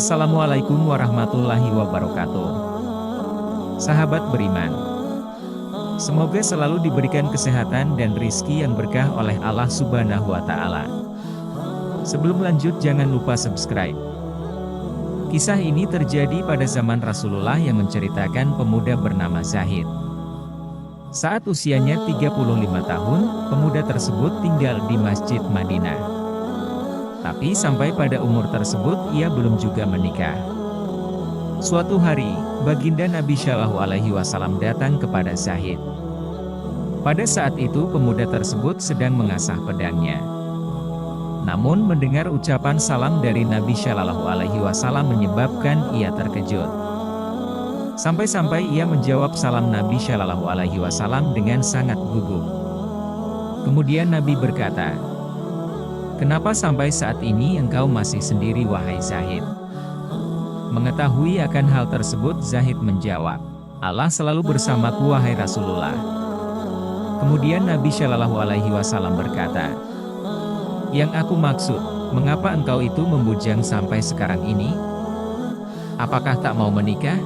Assalamualaikum warahmatullahi wabarakatuh. Sahabat beriman, semoga selalu diberikan kesehatan dan rizki yang berkah oleh Allah Subhanahu wa Ta'ala. Sebelum lanjut, jangan lupa subscribe. Kisah ini terjadi pada zaman Rasulullah yang menceritakan pemuda bernama Zahid. Saat usianya 35 tahun, pemuda tersebut tinggal di Masjid Madinah. Tapi sampai pada umur tersebut ia belum juga menikah. Suatu hari, baginda Nabi Shallallahu Alaihi Wasallam datang kepada Zahid. Pada saat itu pemuda tersebut sedang mengasah pedangnya. Namun mendengar ucapan salam dari Nabi Shallallahu Alaihi Wasallam menyebabkan ia terkejut. Sampai-sampai ia menjawab salam Nabi Shallallahu Alaihi Wasallam dengan sangat gugup. Kemudian Nabi berkata, "Kenapa sampai saat ini engkau masih sendiri wahai Zahid?" Mengetahui akan hal tersebut, Zahid menjawab, "Allah selalu bersamaku wahai Rasulullah." Kemudian Nabi Shallallahu Alaihi Wasallam berkata, "Yang aku maksud, mengapa engkau itu membujang sampai sekarang ini? Apakah tak mau menikah?"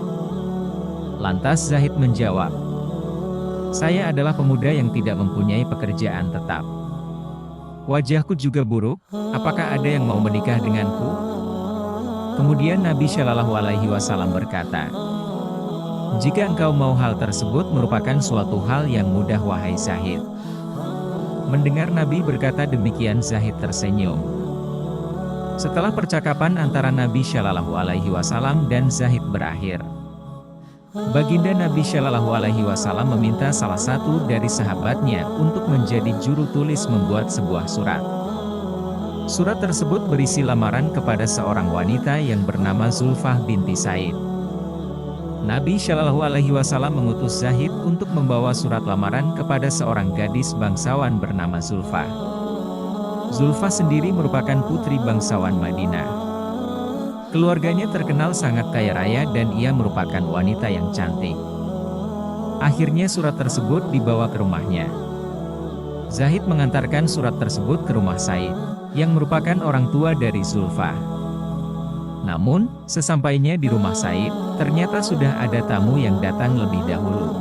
Lantas Zahid menjawab, "Saya adalah pemuda yang tidak mempunyai pekerjaan tetap. Wajahku juga buruk, apakah ada yang mau menikah denganku?" Kemudian Nabi Shallallahu Alaihi Wasallam berkata, "Jika engkau mau, hal tersebut merupakan suatu hal yang mudah wahai Zahid." Mendengar Nabi berkata demikian, Zahid tersenyum. Setelah percakapan antara Nabi Shallallahu Alaihi Wasallam dan Zahid berakhir, baginda Nabi Shallallahu Alaihi Wasallam meminta salah satu dari sahabatnya untuk menjadi juru tulis membuat sebuah surat. Surat tersebut berisi lamaran kepada seorang wanita yang bernama Zulfah binti Said. Nabi Shallallahu Alaihi Wasallam mengutus Zahid untuk membawa surat lamaran kepada seorang gadis bangsawan bernama Zulfah. Zulfah sendiri merupakan putri bangsawan Madinah. Keluarganya terkenal sangat kaya raya dan ia merupakan wanita yang cantik. Akhirnya surat tersebut dibawa ke rumahnya. Zahid mengantarkan surat tersebut ke rumah Said, yang merupakan orang tua dari Zulfah. Namun, sesampainya di rumah Said, ternyata sudah ada tamu yang datang lebih dahulu.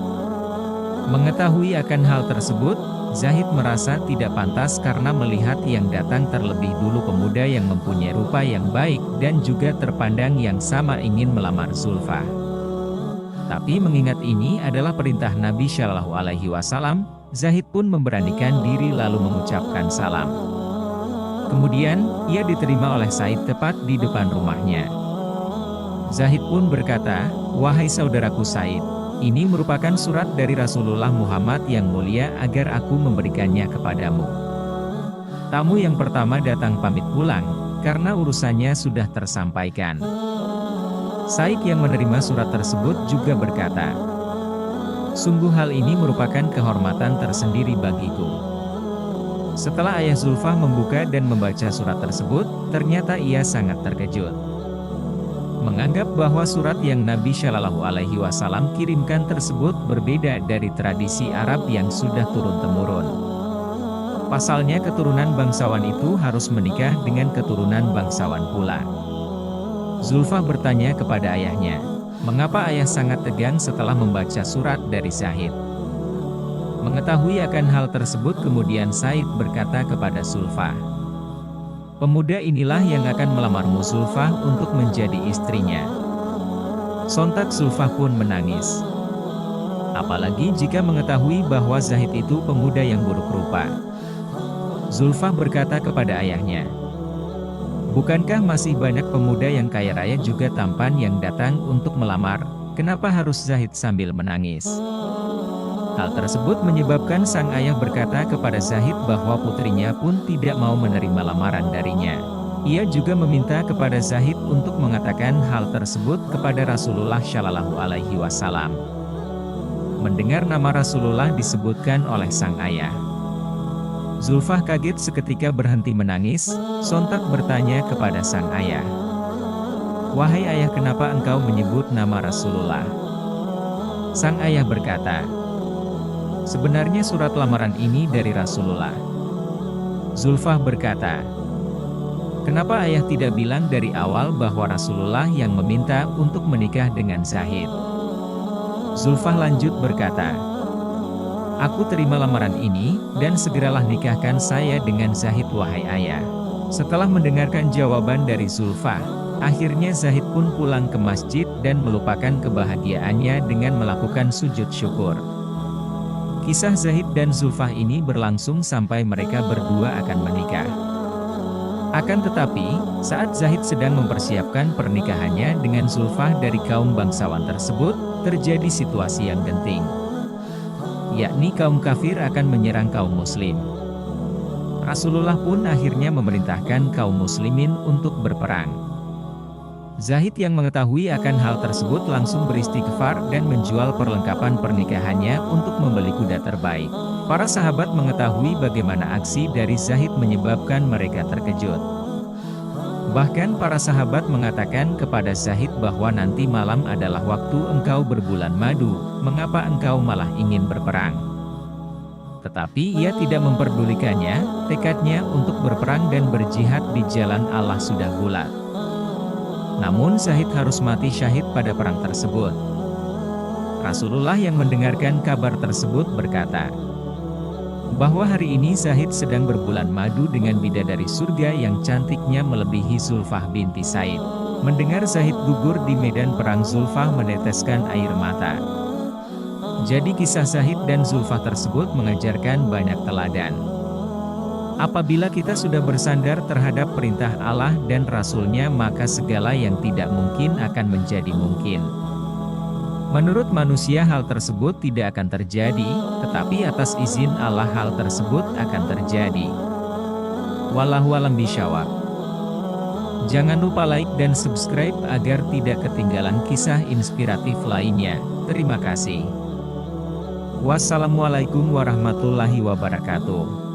Mengetahui akan hal tersebut, Zahid merasa tidak pantas karena melihat yang datang terlebih dulu pemuda yang mempunyai rupa yang baik dan juga terpandang yang sama ingin melamar Zulfah. Tapi mengingat ini adalah perintah Nabi Shallallahu Alaihi Wasallam, Zahid pun memberanikan diri lalu mengucapkan salam. Kemudian, ia diterima oleh Said tepat di depan rumahnya. Zahid pun berkata, "Wahai saudaraku Said, ini merupakan surat dari Rasulullah Muhammad yang mulia agar aku memberikannya kepadamu. Tamu yang pertama datang pamit pulang, karena urusannya sudah tersampaikan." Said yang menerima surat tersebut juga berkata, "Sungguh hal ini merupakan kehormatan tersendiri bagiku." Setelah ayah Zulfah membuka dan membaca surat tersebut, ternyata ia sangat terkejut. Menganggap bahwa surat yang Nabi Shallallahu Alaihi Wasallam kirimkan tersebut berbeda dari tradisi Arab yang sudah turun-temurun. Pasalnya keturunan bangsawan itu harus menikah dengan keturunan bangsawan pula. Zulfah bertanya kepada ayahnya, mengapa ayah sangat tegang setelah membaca surat dari Zahid. Mengetahui akan hal tersebut, kemudian Said berkata kepada Zulfah, "Pemuda inilah yang akan melamarmu Zulfah untuk menjadi istrinya." Sontak Zulfah pun menangis. Apalagi jika mengetahui bahwa Zahid itu pemuda yang buruk rupa. Zulfah berkata kepada ayahnya, "Bukankah masih banyak pemuda yang kaya raya juga tampan yang datang untuk melamar, kenapa harus Zahid?" sambil menangis. Hal tersebut menyebabkan sang ayah berkata kepada Zahid bahwa putrinya pun tidak mau menerima lamaran darinya. Ia juga meminta kepada Zahid untuk mengatakan hal tersebut kepada Rasulullah Shallallahu Alaihi Wasallam. Mendengar nama Rasulullah disebutkan oleh sang ayah, Zulfah kaget seketika berhenti menangis, sontak bertanya kepada sang ayah, "Wahai ayah, kenapa engkau menyebut nama Rasulullah?" Sang ayah berkata, "Sebenarnya surat lamaran ini dari Rasulullah." Zulfah berkata, Kenapa ayah tidak bilang dari awal bahwa Rasulullah yang meminta untuk menikah dengan Zahid? Zulfah lanjut berkata, aku terima lamaran ini, dan segeralah nikahkan saya dengan Zahid wahai ayah. Setelah mendengarkan jawaban dari Zulfah, akhirnya Zahid pun pulang ke masjid dan melupakan kebahagiaannya dengan melakukan sujud syukur. Kisah Zahid dan Zulfah ini berlangsung sampai mereka berdua akan menikah. Akan tetapi, saat Zahid sedang mempersiapkan pernikahannya dengan Zulfah dari kaum bangsawan tersebut, terjadi situasi yang genting. Yakni kaum kafir akan menyerang kaum muslim. Rasulullah pun akhirnya memerintahkan kaum muslimin untuk berperang. Zahid yang mengetahui akan hal tersebut langsung beristighfar dan menjual perlengkapan pernikahannya untuk membeli kuda terbaik. Para sahabat mengetahui bagaimana aksi dari Zahid menyebabkan mereka terkejut. Bahkan para sahabat mengatakan kepada Zahid bahwa nanti malam adalah waktu engkau berbulan madu, mengapa engkau malah ingin berperang? Tetapi ia tidak memperdulikannya, tekadnya untuk berperang dan berjihad di jalan Allah sudah bulat. Namun Zahid harus mati syahid pada perang tersebut. Rasulullah yang mendengarkan kabar tersebut berkata, bahwa hari ini Zahid sedang berbulan madu dengan bidadari surga yang cantiknya melebihi Zulfah binti Said. Mendengar Zahid gugur di medan perang, Zulfah meneteskan air mata. Jadi kisah Zahid dan Zulfah tersebut mengajarkan banyak teladan. Apabila kita sudah bersandar terhadap perintah Allah dan Rasul-Nya, maka segala yang tidak mungkin akan menjadi mungkin. Menurut manusia hal tersebut tidak akan terjadi, tetapi atas izin Allah hal tersebut akan terjadi. Wallahu a'lam bishawab. Jangan lupa like dan subscribe agar tidak ketinggalan kisah inspiratif lainnya. Terima kasih. Wassalamualaikum warahmatullahi wabarakatuh.